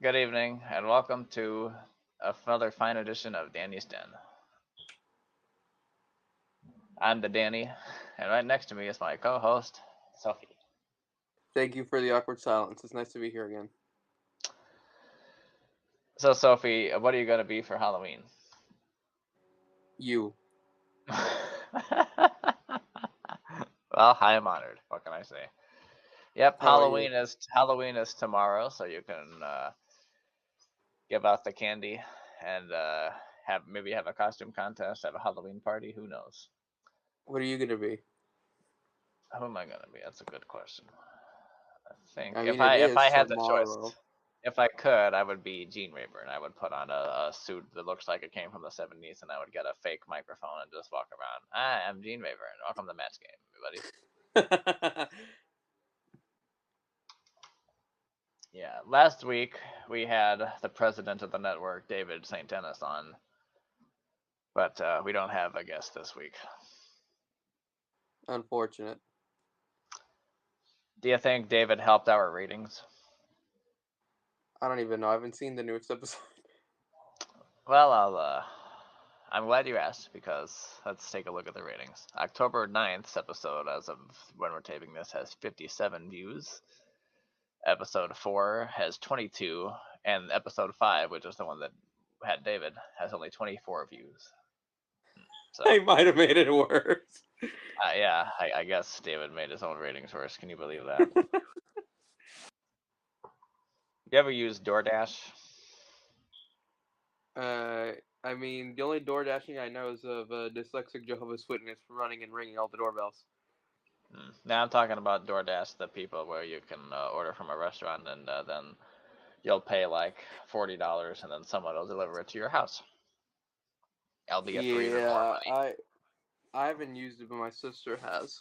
Good evening, and welcome to another fine edition of Danny's Den. I'm the Danny, and right next to me is my co-host, Sophie. Thank you for the awkward silence. It's nice to be here again. So, Sophie, what are you going to be for Halloween? You. Well, I am honored. What can I say? Yep, How about you? Halloween is tomorrow, so you can give out the candy and have a costume contest, have a Halloween party. Who knows? What are you gonna be? Who am I going to be? That's a good question. I think I if mean, it I if is I had the choice, tomorrow. if I could, I would be Gene Rayburn. I would put on a suit that looks like it came from the '70s, and I would get a fake microphone and just walk around. Hi, I'm Gene Rayburn. Welcome to the Mets game, everybody. Yeah, last week we had the president of the network, David St. Dennis, on, but we don't have a guest this week. Unfortunate. Do you think David helped our ratings? I don't even know. I haven't seen the newest episode. Well, I'm glad you asked because let's take a look at the ratings. October 9th's episode, as of when we're taping this, has 57 views. Episode 4 has 22, and episode 5, which is the one that had David, has only 24 views. I So, might have made it worse. yeah, I guess David made his own ratings worse. Can you believe that? You ever use DoorDash? uh, I mean, the only door dashing I know is of a dyslexic Jehovah's Witness for running and ringing all the doorbells. Now I'm talking about DoorDash, the people where you can order from a restaurant and then you'll pay like $40 and then someone will deliver it to your house, albeit for even more Yeah, money. I haven't used it, but my sister has.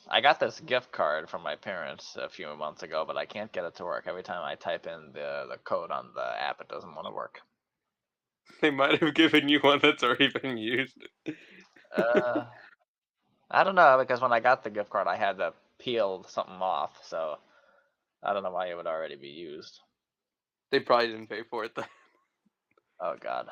I got this gift card from my parents a few months ago, but I can't get it to work. Every time I type in the code on the app, it doesn't want to work. They might have given you one that's already been used. Uh, I don't know because when I got the gift card, I had to peel something off, so I don't know why it would already be used. They probably didn't pay for it though. Oh God,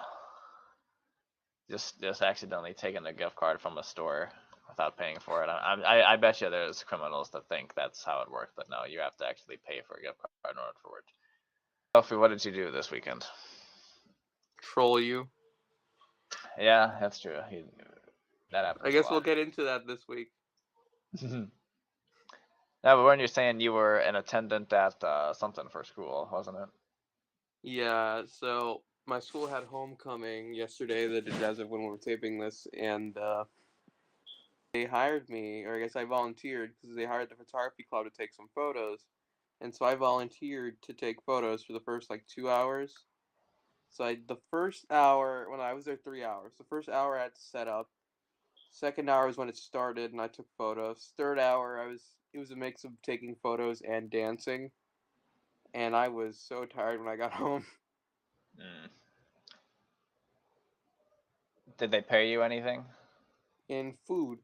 just accidentally taking a gift card from a store without paying for it. I bet you there's criminals that think that's how it works, but no, you have to actually pay for a gift card in order for it. Sophie, what did you do this weekend? Troll you. Yeah, that's true. That I happens a guess lot. we'll get into that this week. No, but when you're saying you were an attendant at something for school, wasn't it? Yeah, so my school had homecoming yesterday, that is as of when we were taping this, and they hired me, or I guess I volunteered because they hired the photography club to take some photos, and so I volunteered to take photos for the first like 2 hours. The first hour when I was there 3 hours, the first hour I had to set up. Second hour was when it started, and I took photos. Third hour, it was a mix of taking photos and dancing, and I was so tired when I got home. Mm. Did they pay you anything? In food,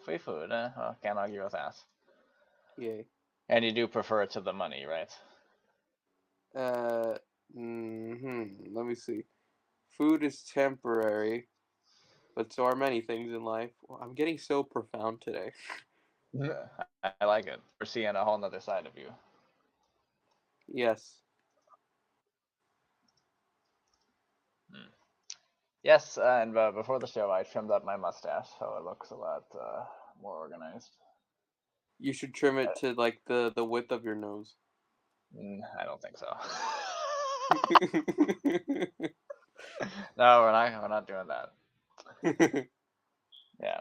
Free food. Well, can't argue with that. yay. And you do prefer it to the money, right? Uh, Let me see. Food is temporary, but so are many things in life. Well, I'm getting so profound today. I like it. We're seeing a whole nother side of you. Yes. Mm. Yes, and before the show, I trimmed up my mustache, so it looks a lot more organized. You should trim it to like the width of your nose. I don't think so. No, we're not doing that. Yeah.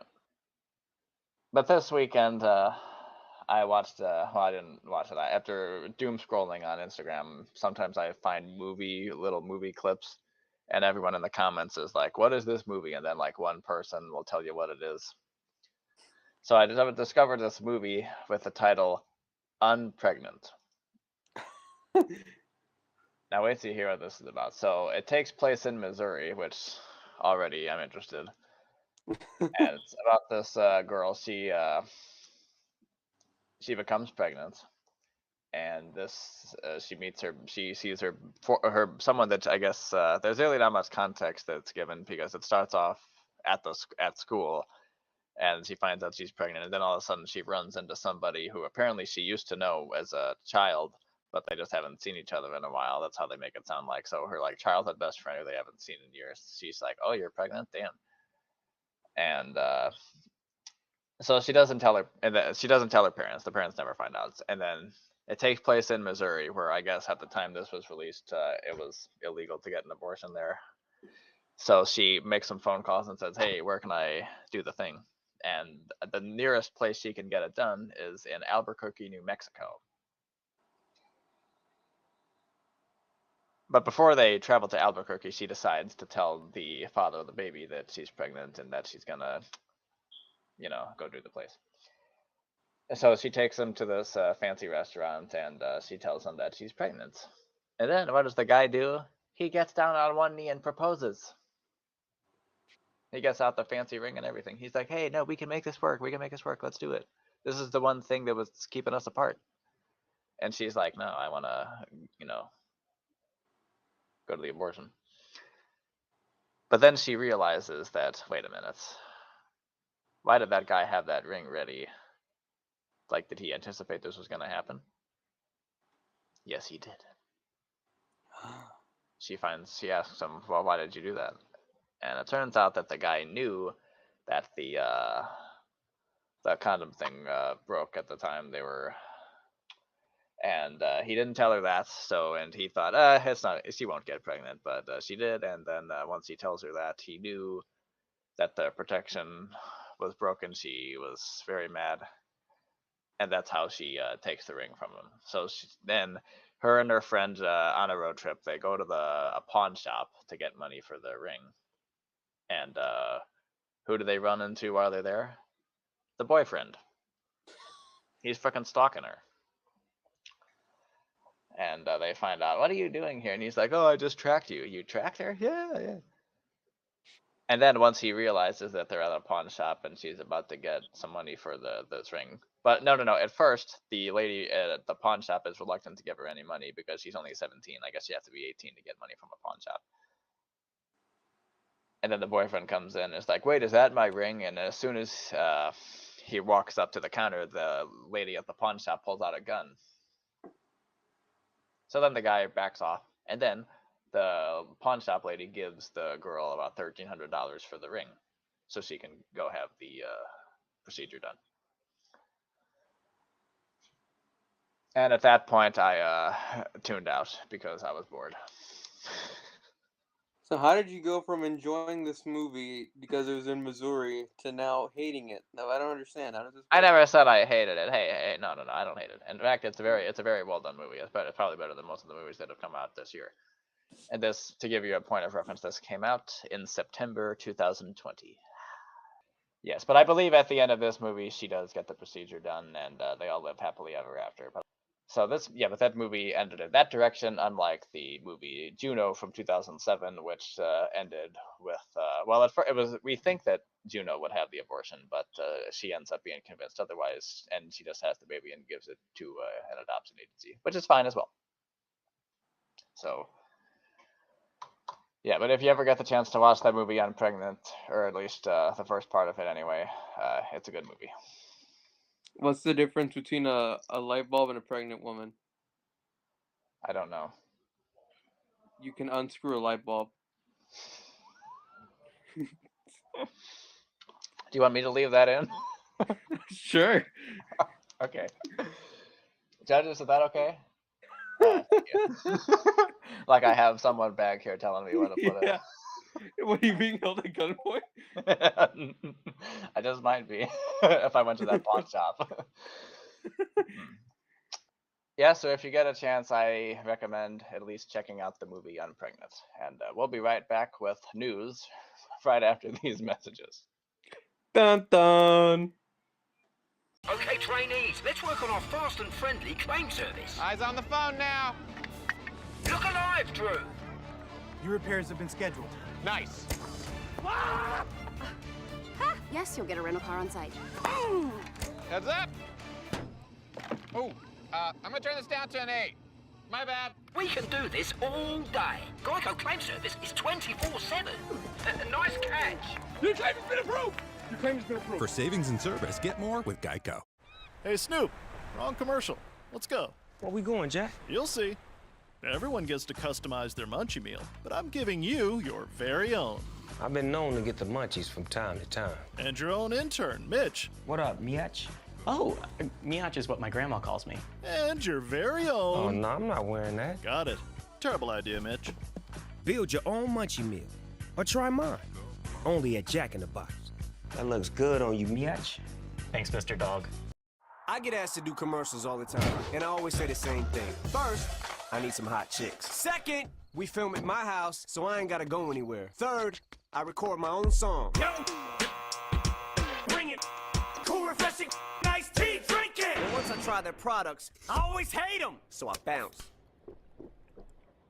But this weekend, I watched. Well, I didn't watch it. After doom scrolling on Instagram, sometimes I find little movie clips, and everyone in the comments is like, "What is this movie?" And then like one person will tell you what it is. So I discovered this movie with the title "Unpregnant." Now wait till you hear what this is about. So it takes place in Missouri, which already I'm interested. And it's about this girl. She becomes pregnant, and this she meets her. She sees her someone that I guess there's really not much context that's given because it starts off at school, and she finds out she's pregnant, and then all of a sudden she runs into somebody who apparently she used to know as a child, but they just haven't seen each other in a while. That's how they make it sound like. So her like childhood best friend who they haven't seen in years, she's like, "Oh, you're pregnant? Damn." And so she doesn't tell her, and then she doesn't tell her parents. The parents never find out, and then it takes place in Missouri, where I guess at the time this was released, it was illegal to get an abortion there. So she makes some phone calls and says, "Hey, where can I do the thing?" And the nearest place she can get it done is in Albuquerque, New Mexico. But before they travel to Albuquerque, she decides to tell the father of the baby that she's pregnant and that she's gonna, go do the place. So she takes him to this fancy restaurant, and she tells him that she's pregnant. And then what does the guy do? He gets down on one knee and proposes. He gets out the fancy ring and everything. He's like, "Hey, no, we can make this work. We can make this work. Let's do it. This is the one thing that was keeping us apart." And she's like, "No, I want to, go to the abortion." But then she realizes that, wait a minute. Why did that guy have that ring ready? Like, did he anticipate this was going to happen? Yes, he did. She asks him, "Well, why did you do that?" And it turns out that the guy knew that the condom thing broke at the time they were, and he didn't tell her that. So, and he thought, it's not, she won't get pregnant, but she did. And then once he tells her that, he knew that the protection was broken. She was very mad, and that's how she takes the ring from him. So then her and her friend on a road trip, they go to a pawn shop to get money for the ring. And who do they run into while they're there? The boyfriend. He's freaking stalking her. And they find out, "What are you doing here?" And he's like, "Oh, I just tracked you." "You tracked her?" Yeah. And then once he realizes that they're at a pawn shop and she's about to get some money for this ring. But no. At first, the lady at the pawn shop is reluctant to give her any money because she's only 17. I guess you have to be 18 to get money from a pawn shop. And then the boyfriend comes in and is like, "Wait, is that my ring?" And as soon as he walks up to the counter, the lady at the pawn shop pulls out a gun. So then the guy backs off, and then the pawn shop lady gives the girl about $1,300 for the ring, so she can go have the procedure done. And at that point, I tuned out because I was bored. So how did you go from enjoying this movie because it was in Missouri to now hating it? No, I don't understand. How does this work? I never said I hated it. Hey, no, I don't hate it. In fact, it's a very well done movie. It's probably better than most of the movies that have come out this year. And this, to give you a point of reference, this came out in September 2020. Yes, but I believe at the end of this movie, she does get the procedure done, and they all live happily ever after. But that movie ended in that direction, unlike the movie Juno from 2007, which ended with, we think that Juno would have the abortion, but she ends up being convinced otherwise, and she just has the baby and gives it to an adoption agency, which is fine as well. So, yeah, but if you ever get the chance to watch that movie on Pregnant, or at least the first part of it anyway, it's a good movie. What's the difference between a light bulb and a pregnant woman? I don't know. You can unscrew a light bulb. Do you want me to leave that in? Sure. Okay. Judges, is that okay? Like I have someone back here telling me where to put it. What, are you being held at gunpoint? I just might be if I went to that pawn shop. Yeah, so if you get a chance, I recommend at least checking out the movie Unpregnant. And we'll be right back with news right after these messages. Dun dun! Okay, trainees, let's work on our fast and friendly claim service. Eyes on the phone now. Look alive, Drew. Your repairs have been scheduled. Nice. Yes, you'll get a rental car on site. Heads up. Oh, I'm gonna turn this down to an 8. My bad. We can do this all day. Geico claim service is 24/7. Nice catch. Your claim has been approved. Your claim has been approved. For savings and service, get more with Geico. Hey, Snoop, wrong commercial. Let's go. Where we going, Jack? You'll see. Everyone gets to customize their munchie meal, but I'm giving you your very own. I've been known to get the munchies from time to time. And your own intern, Mitch. What up, Miach? Oh, Miach is what my grandma calls me. And your very Oh, own. no, I'm not wearing that. Got it. Terrible idea, Mitch. Build your own munchie meal, or try mine. Only at Jack in the Box. That looks good on you, Miach. Thanks, Mr. Dog. I get asked to do commercials all the time, and I always say the same thing. First, I need some hot chicks. Second, we film at my house, so I ain't gotta go anywhere. Third, I record my own song. Yo! Bring it! Cool, refreshing, nice tea, drink it! And once I try their products, I always hate them, so I bounce.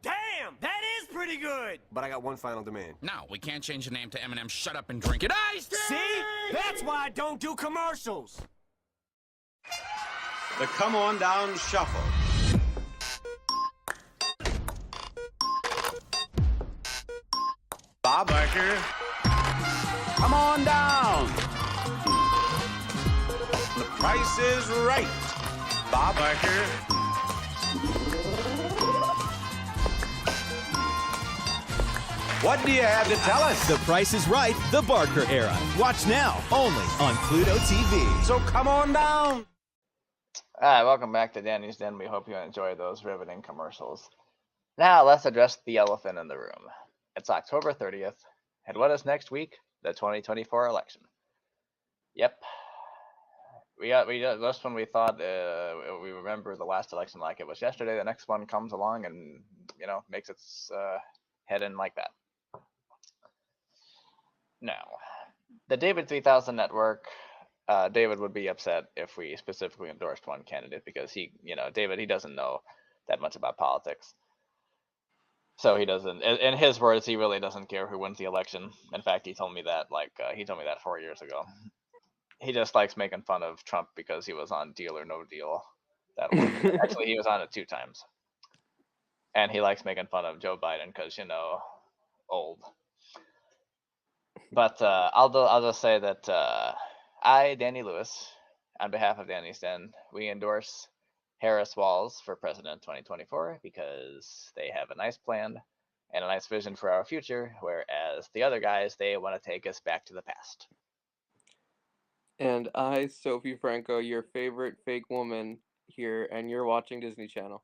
Damn, that is pretty good! But I got one final demand. No, we can't change the name to Eminem. Shut up and drink it. Iced tea! See? That's why I don't do commercials! The Come On Down Shuffle. Bob Barker. Come on down. The Price is Right. Bob Barker. What do you have to tell us? The Price is Right, the Barker era. Watch now, only on Pluto TV. So come on down. All right, welcome back to Danny's Den. We hope you enjoy those riveting commercials. Now let's address the elephant in the room. It's October 30th, and what is next week? The 2024 election. Yep. Just when we thought we remember the last election like it was yesterday, the next one comes along and makes its head in like that. Now, the David 3000 network. David would be upset if we specifically endorsed one candidate because David, he doesn't know that much about politics. So he doesn't, in his words, he really doesn't care who wins the election. In fact, he told me that 4 years ago. He just likes making fun of Trump because he was on Deal or No Deal. Actually, he was on it 2 times. And he likes making fun of Joe Biden because, old. But I'll just say that I, Danny Lewis, on behalf of Danny's Den, we endorse Harris Walz for President 2024 because they have a nice plan and a nice vision for our future, whereas the other guys, they want to take us back to the past. And I, Sophie Franco, your favorite fake woman here, and you're watching Disney Channel.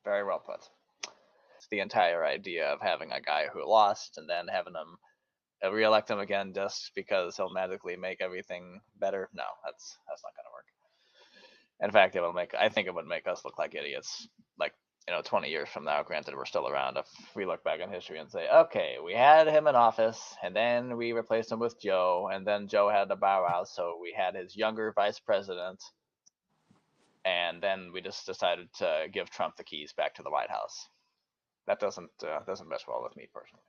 Very well put. It's the entire idea of having a guy who lost and then having him re-elect him again just because he'll magically make everything better. No, that's not going to work. In fact, I think it would make us look like idiots. 20 years from now, granted we're still around, if we look back in history and say, okay, we had him in office and then we replaced him with Joe, and then Joe had to bow out, so we had his younger vice president, and then we just decided to give Trump the keys back to the White House. That doesn't mesh well with me personally.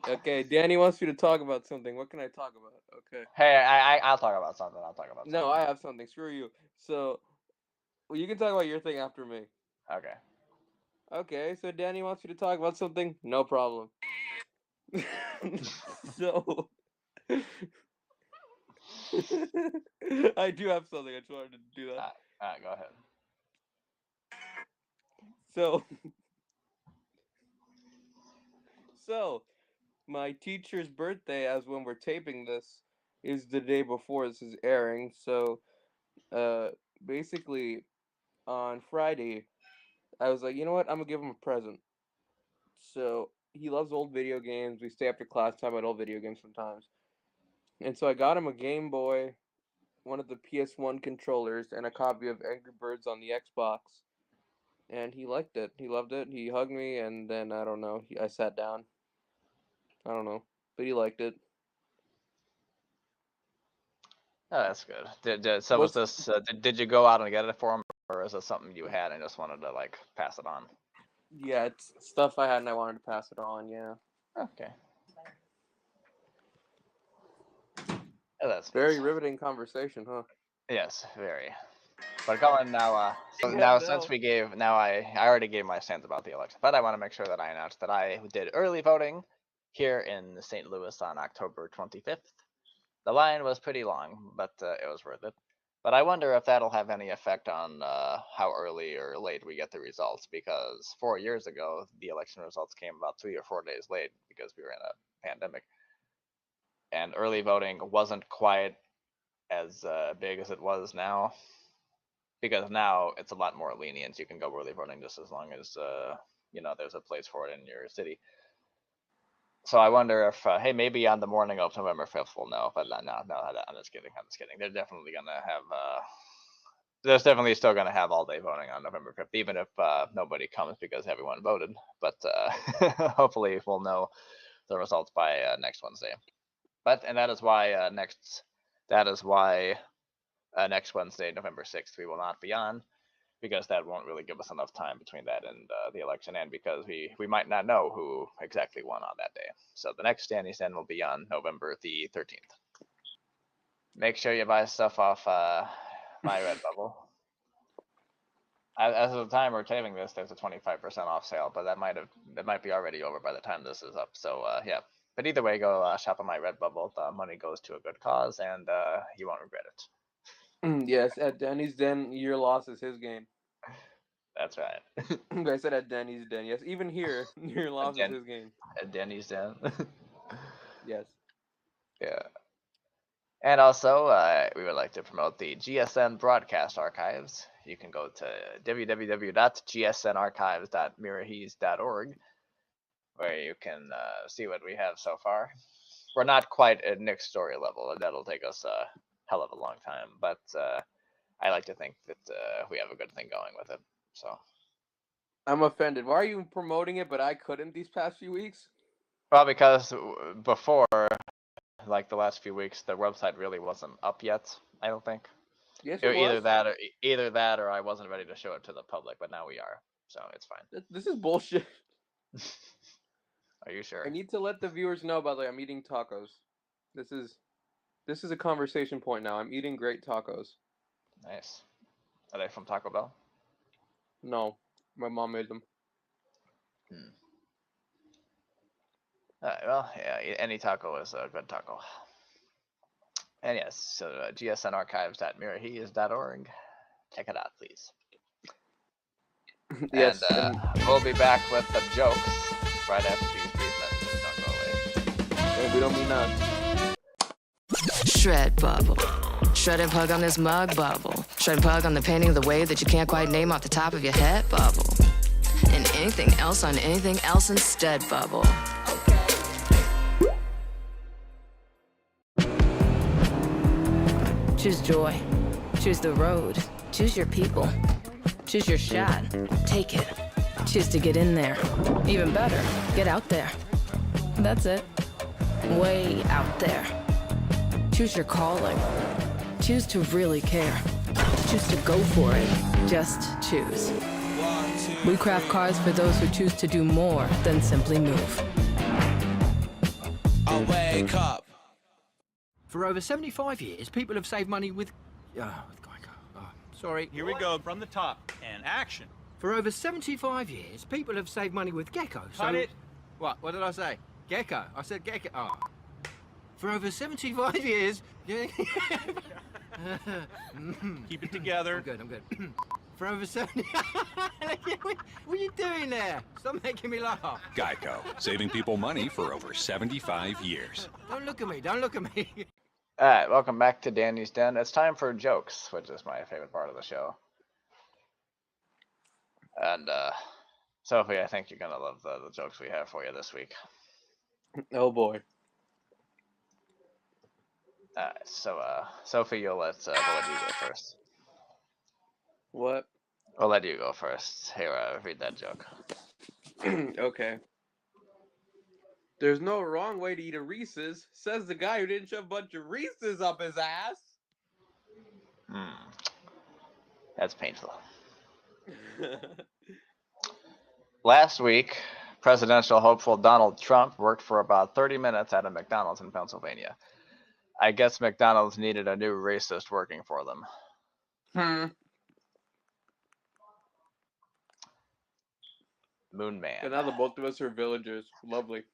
Okay, Danny wants you to talk about something. What can I talk about? Okay. Hey, I'll talk about something. No, I have something. Screw you. So, you can talk about your thing after me. Okay. Okay, so Danny wants you to talk about something. No problem. So, I do have something. I just wanted to do that. All right, go ahead. So, my teacher's birthday, as when we're taping this, is the day before this is airing. So, basically, on Friday, I was like, you know what? I'm gonna give him a present. So, he loves old video games. We stay after class, talk about old video games sometimes. And so I got him a Game Boy, one of the PS1 controllers, and a copy of Angry Birds on the Xbox. And he liked it. He loved it. He hugged me, and then, I don't know, I sat down. I don't know, but he liked it. Oh, that's good. Was this? Did you go out and get it for him, or is it something you had and just wanted to pass it on? Yeah, it's stuff I had and I wanted to pass it on. Yeah. Okay. That's Very riveting conversation, huh? Yes, very. But going now, so Yeah, now no. since we gave, now I already gave my stance about the election, but I want to make sure that I announced that I did early voting here in St. Louis on October 25th. The line was pretty long, but it was worth it. But I wonder if that'll have any effect on how early or late we get the results, because 4 years ago, the election results came about 3 or 4 days late because we were in a pandemic. And early voting wasn't quite as big as it was now, because now it's a lot more lenient. You can go early voting just as long as there's a place for it in your city. So I wonder if hey, maybe on the morning of November 5th we'll know. But no, I'm just kidding. They're definitely gonna have there's definitely still gonna have all day voting on November 5th, even if nobody comes because everyone voted. But hopefully we'll know the results by next Wednesday. And that is why next Wednesday, November 6th, we will not be on, because that won't really give us enough time between that and the election, and because we might not know who exactly won on that day. So the next Danny's Den will be on November the 13th. Make sure you buy stuff off my Redbubble. As of the time we're taping this, there's a 25% off sale, but that might be already over by the time this is up. So yeah. But either way, go shop on my Redbubble. The money goes to a good cause, and you won't regret it. Yes, at Danny's Den, your loss is his gain. That's right. I said at Danny's Den. Yes, even here, your loss is his gain. At Danny's Den. Yes. Yeah. And also, we would like to promote the GSN broadcast archives. You can go to www.gsnarchives.mirahees.org, where you can see what we have so far. We're not quite at Nick's story level, and that'll take us a hell of a long time, but I like to think that we have a good thing going with it. So I'm offended. Why are you promoting it, but I couldn't these past few weeks? Well, because before, like the last few weeks, the website really wasn't up yet, I don't think. Yes, it either was. Either that or I wasn't ready to show it to the public, but now we are, so it's fine. This is bullshit. Are you sure? I need to let the viewers know, by the way, I'm eating tacos. This is a conversation point now. I'm eating great tacos. Nice. Are they from Taco Bell? No, my mom made them. Well, yeah, any taco is a good taco. And yes, so gsnarchives.mirahees.org. Check it out, please. Yes. And we'll be back with the jokes right after these brief messages. Don't go away. And we don't mean none. Shred Bubble. Shred and Pug on this mug bubble. Shred and Pug on the painting of the wave that you can't quite name off the top of your head bubble. And anything else on anything else instead bubble. Choose joy. Choose the road. Choose your people. Choose your shot. Take it. Choose to get in there. Even better, get out there. That's it. Way out there. Choose your calling. Choose to really care. Choose to go for it. Just choose. We craft cars for those who choose to do more than simply move. I wake up. For over 75 years, people have saved money with Geico. Sorry. Here we go, from the top, and action. For over 75 years, people have saved money with Gecko. Cut it. What did I say? Gecko. I said Gecko. Oh. For over 75 years... Keep it together. I'm good. For over 70... What are you doing there? Stop making me laugh. Geico, saving people money for over 75 years. Don't look at me. All right, welcome back to Danny's Den. It's time for jokes, which is my favorite part of the show. And Sophie, I think you're gonna love the jokes we have for you this week. Oh boy. All right, so Sophie, we'll let you go first. What? We'll let you go first. Here, read that joke. Okay. There's no wrong way to eat a Reese's, says the guy who didn't shove a bunch of Reese's up his ass. That's painful. Last week, presidential hopeful Donald Trump worked for about 30 minutes at a McDonald's in Pennsylvania. I guess McDonald's needed a new racist working for them. Moon Man. And now the both of us are villagers. Lovely.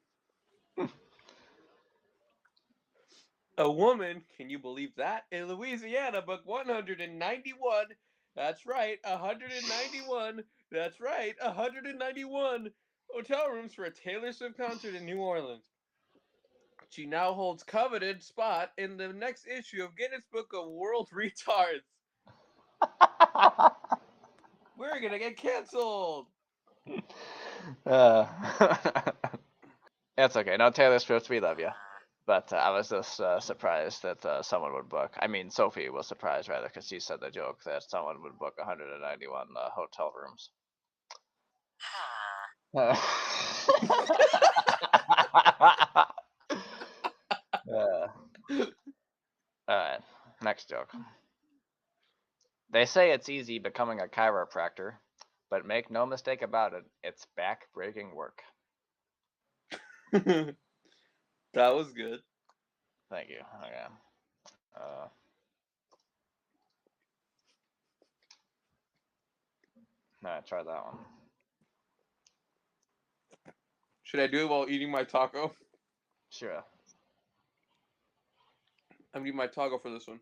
A woman, can you believe that? In Louisiana, booked 191. That's right, 191. That's right, 191 hotel rooms for a Taylor Swift concert in New Orleans. She now holds coveted spot in the next issue of Guinness Book of World Retards. We're gonna get canceled. It's okay. No, Taylor Swift, we love you. But I was just surprised that someone would book. I mean, Sophie was surprised rather because she said the joke that someone would book 191 hotel rooms. Alright, next joke. They say it's easy becoming a chiropractor, but make no mistake about it, it's back-breaking work. That was good. Thank you. Okay. Alright, try that one. Should I do it while eating my taco? Sure. I'm eating my taco for this one.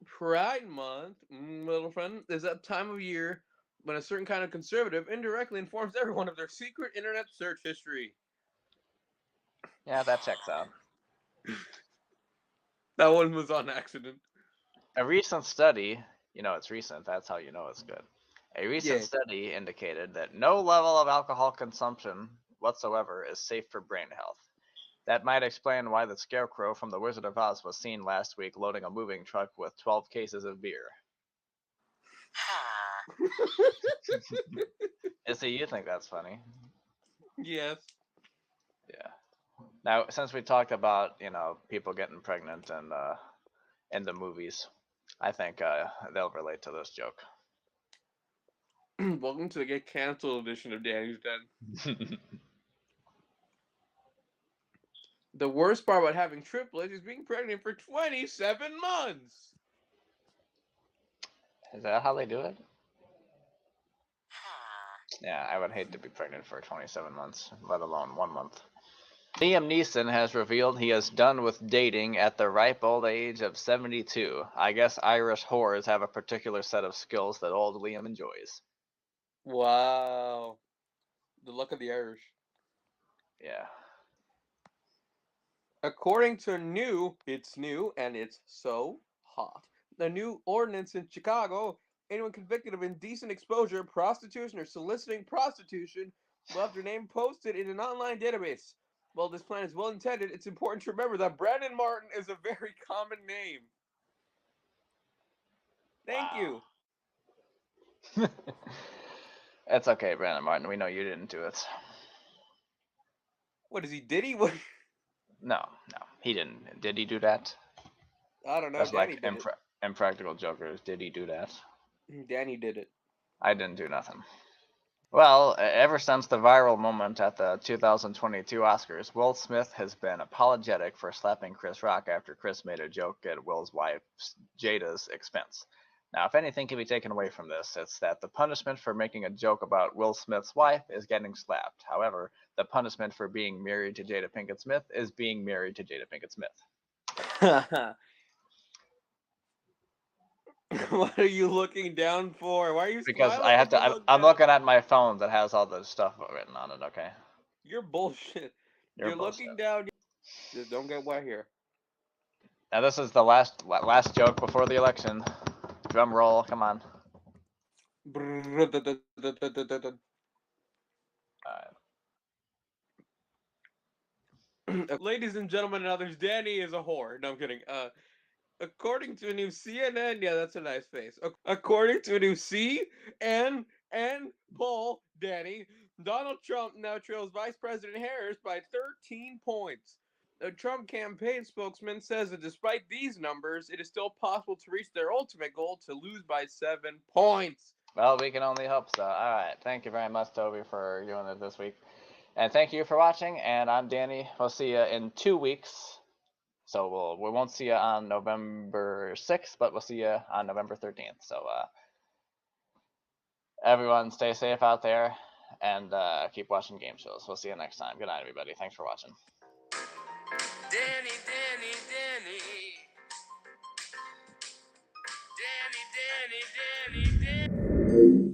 Pride Month, little friend, is that time of year when a certain kind of conservative indirectly informs everyone of their secret internet search history. Yeah, that checks out. That one was on accident. A recent study, you know it's recent, that's how you know it's good. A recent Yeah. study indicated that no level of alcohol consumption whatsoever is safe for brain health. That might explain why the Scarecrow from The Wizard of Oz was seen last week loading a moving truck with 12 cases of beer. Izzy, you think that's funny? Yes. Yeah. Now, since we talked about, you know, people getting pregnant and in the movies, I think they'll relate to this joke. Welcome to the Get Canceled edition of Danny's Den. The worst part about having triplets is being pregnant for 27 months. Is that how they do it? Yeah, I would hate to be pregnant for 27 months, let alone 1 month. Liam Neeson has revealed he is done with dating at the ripe old age of 72. I guess Irish whores have a particular set of skills that old Liam enjoys. Wow. The luck of the Irish. Yeah. According to it's new and it's so hot. The new ordinance in Chicago, anyone convicted of indecent exposure, prostitution, or soliciting prostitution will have their name posted in an online database. While this plan is well intended, it's important to remember that Brandon Martin is a very common name. Thank you. It's okay, Brandon Martin. We know you didn't do it. What is he? Did he? What? No, he didn't. Did he do that? I don't know. That's Danny like did Impractical Jokers. Did he do that? it. Danny did it. I didn't do nothing. Well, ever since the viral moment at the 2022 Oscars, Will Smith has been apologetic for slapping Chris Rock after Chris made a joke at Will's wife Jada's expense. Now, if anything can be taken away from this, it's that the punishment for making a joke about Will Smith's wife is getting slapped. However, the punishment for being married to Jada Pinkett Smith is being married to Jada Pinkett Smith. What are you looking down for? Why are you Because smiling I have when to. you look I'm down? looking at my phone that has all the stuff written on it. Okay. You're bullshit. You're looking down. Just don't get wet here. Now this is the last joke before the election. Drum roll, come on. Ladies and gentlemen and others, Danny is a whore. No, I'm kidding. According to a new CNN, yeah, that's a nice face. According to a new CNN poll, Danny, Donald Trump now trails Vice President Harris by 13 points. The Trump campaign spokesman says that despite these numbers, it is still possible to reach their ultimate goal to lose by 7 points. Well, we can only hope so. All right. Thank you very much, Toby, for doing it this week. And thank you for watching, and I'm Danny. We'll see you in 2 weeks. So we won't see you on November 6th, but we'll see you on November 13th. So everyone stay safe out there, and keep watching game shows. We'll see you next time. Good night, everybody. Thanks for watching. Danny, Danny, Danny. Danny, Danny, Danny, Danny.